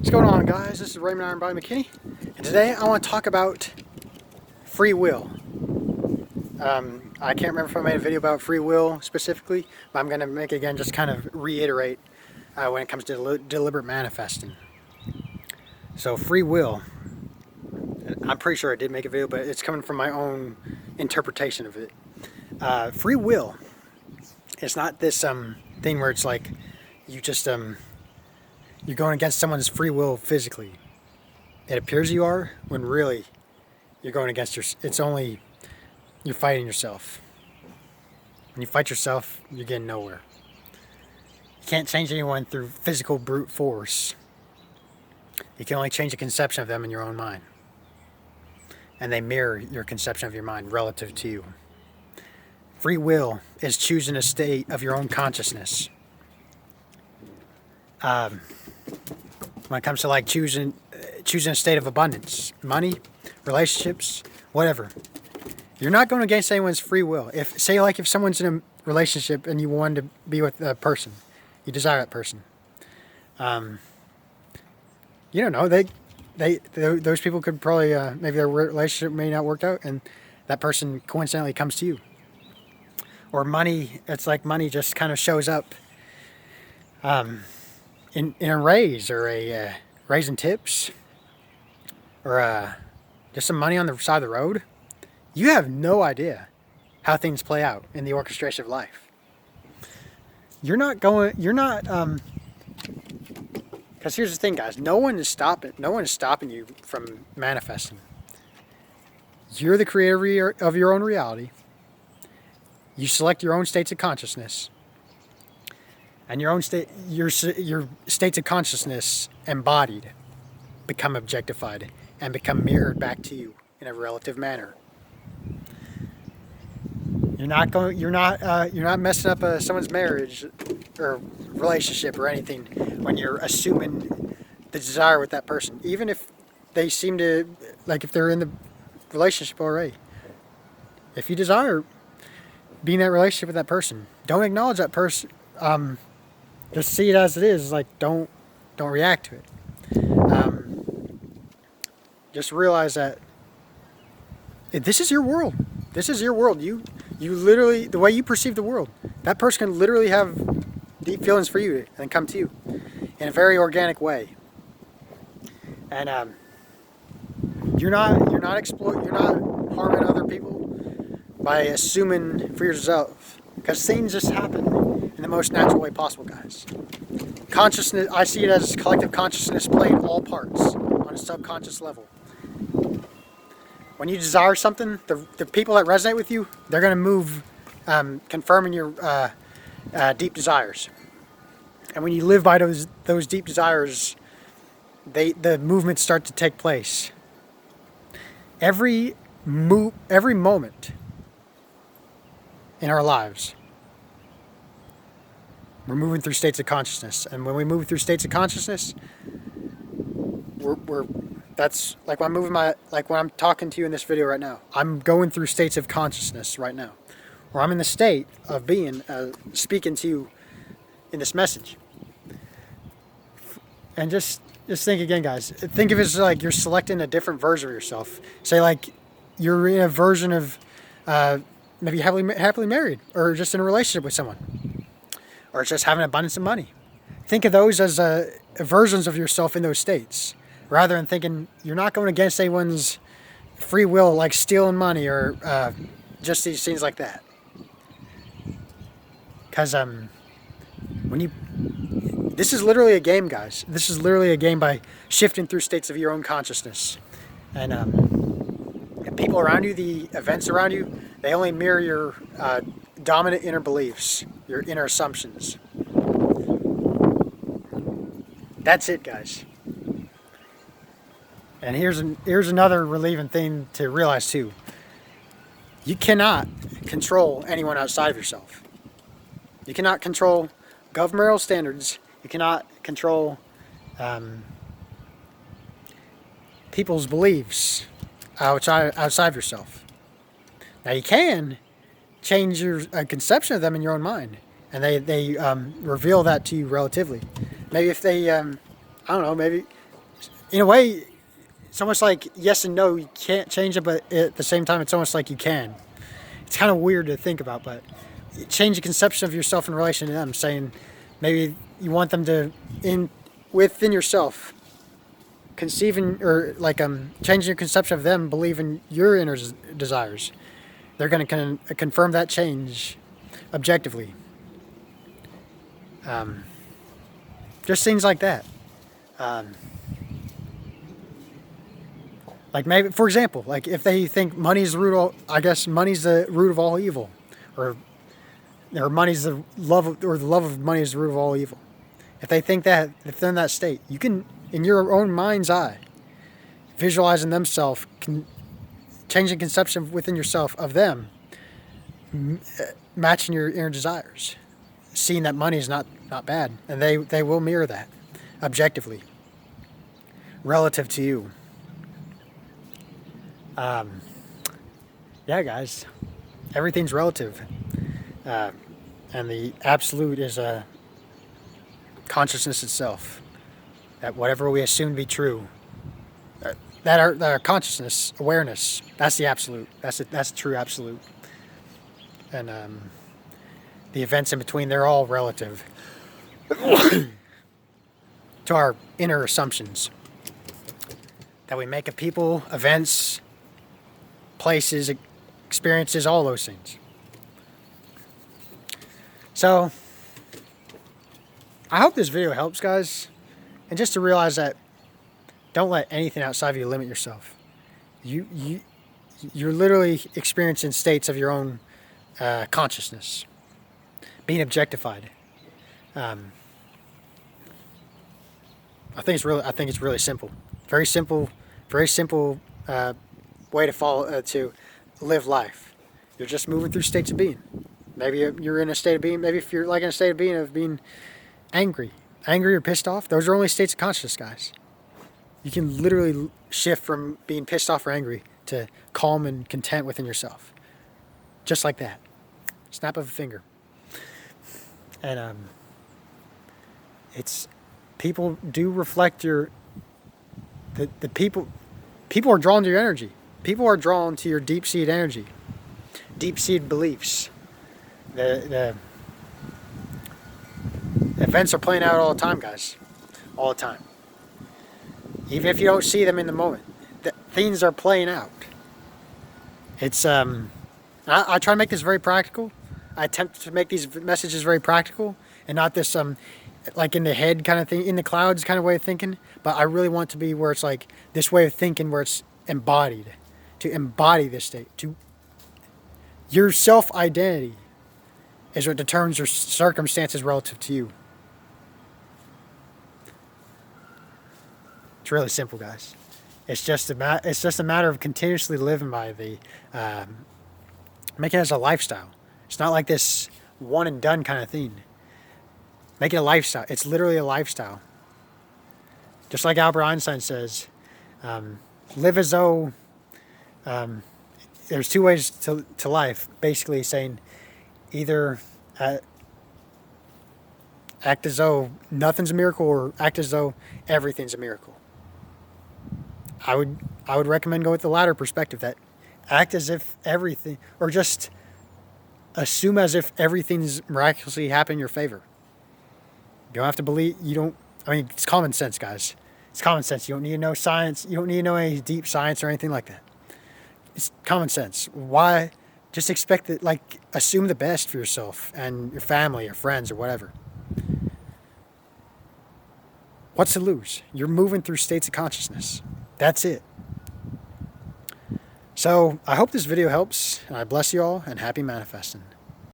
What's going on, guys? This is Raymond Iron by McKinney, and today I want to talk about free will. I can't remember if I made a video about free will specifically, but I'm going to make it again, just kind of reiterate when it comes to deliberate manifesting. So free will, I'm pretty sure I did make a video, but it's coming from my own interpretation of it. Free will, it's not this thing where it's like you just you're going against someone's free will physically. It appears you are, when really you're going against you're fighting yourself. When you fight yourself, you're getting nowhere. You can't change anyone through physical brute force. You can only change the conception of them in your own mind. And they mirror your conception of your mind relative to you. Free will is choosing a state of your own consciousness. When it comes to like choosing a state of abundance, money, relationships, whatever, you're not going against anyone's free will. If someone's in a relationship and you want to be with a person, you desire that person, you don't know, those people could probably maybe their relationship may not work out, and that person coincidentally comes to you. Or money, it's like money just kind of shows up in a raise, or a raise in tips, or just some money on the side of the road. You have no idea how things play out in the orchestration of life. Because here's the thing, guys, no one is stopping you from manifesting. You're the creator of your own reality. You select your own states of consciousness. And your states of consciousness embodied become objectified and become mirrored back to you in a relative manner. You're not messing up someone's marriage or relationship or anything when you're assuming the desire with that person, even if they seem to, like, if they're in the relationship already. If you desire being in that relationship with that person, don't acknowledge that person. Just see it as it is. Like, don't react to it. Just realize that this is your world. This is your world. You literally, the way you perceive the world, that person can literally have deep feelings for you and come to you in a very organic way. And you're not harming other people by assuming for yourself, because things just happen in the most natural way possible, guys. Consciousness, I see it as collective consciousness playing all parts on a subconscious level. When you desire something, the people that resonate with you, they're going to move, confirming your deep desires. And when you live by those deep desires, the movements start to take place. Every moment in our lives, we're moving through states of consciousness, and when we move through states of consciousness, that's like when I'm talking to you in this video right now. I'm going through states of consciousness right now, where I'm in the state of being speaking to you in this message. And just think again, guys. Think of it as like you're selecting a different version of yourself. Say like you're in a version of maybe happily married, or just in a relationship with someone, or just having abundance of money. Think of those as versions of yourself in those states, rather than thinking you're not going against anyone's free will, like stealing money or just these things like that. Because this is literally a game, guys. This is literally a game by shifting through states of your own consciousness. And the people around you, the events around you, they only mirror your dominant inner beliefs, your inner assumptions. That's it, guys. And here's another relieving thing to realize too. You cannot control anyone outside of yourself. You cannot control governmental standards. You cannot control people's beliefs outside of yourself. Now you can change your conception of them in your own mind, and they reveal that to you relatively. Maybe if they, I don't know, maybe in a way, it's almost like yes and no. You can't change it, but at the same time, it's almost like you can. It's kind of weird to think about, but change the conception of yourself in relation to them, saying maybe you want them to within yourself conceiving or like changing your conception of them, believe in your inner desires. They're going to confirm that change objectively. Just things like that. Like maybe, for example, like if they think money's the root of, I guess money's the root of all evil, or money's the love of, or the love of money is the root of all evil. If they think that, if they're in that state, you can, in your own mind's eye, visualizing themselves, changing conception within yourself of them, matching your inner desires, seeing that money is not bad, and they will mirror that objectively, relative to you. Yeah, guys, everything's relative, and the absolute is a consciousness itself. That whatever we assume to be true, that our consciousness, awareness, that's the absolute. That's the true absolute. And the events in between, they're all relative to our inner assumptions that we make of people, events, places, experiences, all those things. So I hope this video helps, guys, and just to realize that don't let anything outside of you limit yourself. You're literally experiencing states of your own consciousness, being objectified. I think it's really simple, very simple way to follow to live life. You're just moving through states of being. Maybe you're in a state of being. Maybe if you're like in a state of being angry or pissed off, those are only states of consciousness, guys. You can literally shift from being pissed off or angry to calm and content within yourself, just like that, snap of a finger. And it's people do reflect the people are drawn to your energy. People are drawn to your deep-seated energy, deep-seated beliefs. The events are playing out all the time, guys. All the time. Even if you don't see them in the moment, things are playing out. It's I try to make this very practical. I attempt to make these messages very practical and not this like in the head kind of thing, in the clouds kind of way of thinking. But I really want it to be where it's like this way of thinking where it's embodied. To embody this state. To your self-identity is what determines your circumstances relative to you. It's really simple, guys. It's just a matter of continuously living by the making it as a lifestyle. It's not like this one and done kind of thing. Make it a lifestyle. It's literally a lifestyle. Just like Albert Einstein says, live as though there's two ways to life. Basically saying either act as though nothing's a miracle or act as though everything's a miracle. I would recommend go with the latter perspective, that act as if everything, or just assume as if everything's miraculously happening in your favor. You don't have to believe, it's common sense, guys. It's common sense. You don't need to know science. You don't need to know any deep science or anything like that. It's common sense. Why? Just expect it, assume the best for yourself and your family or friends or whatever. What's to lose? You're moving through states of consciousness. That's it. So I hope this video helps, and I bless you all, and happy manifesting.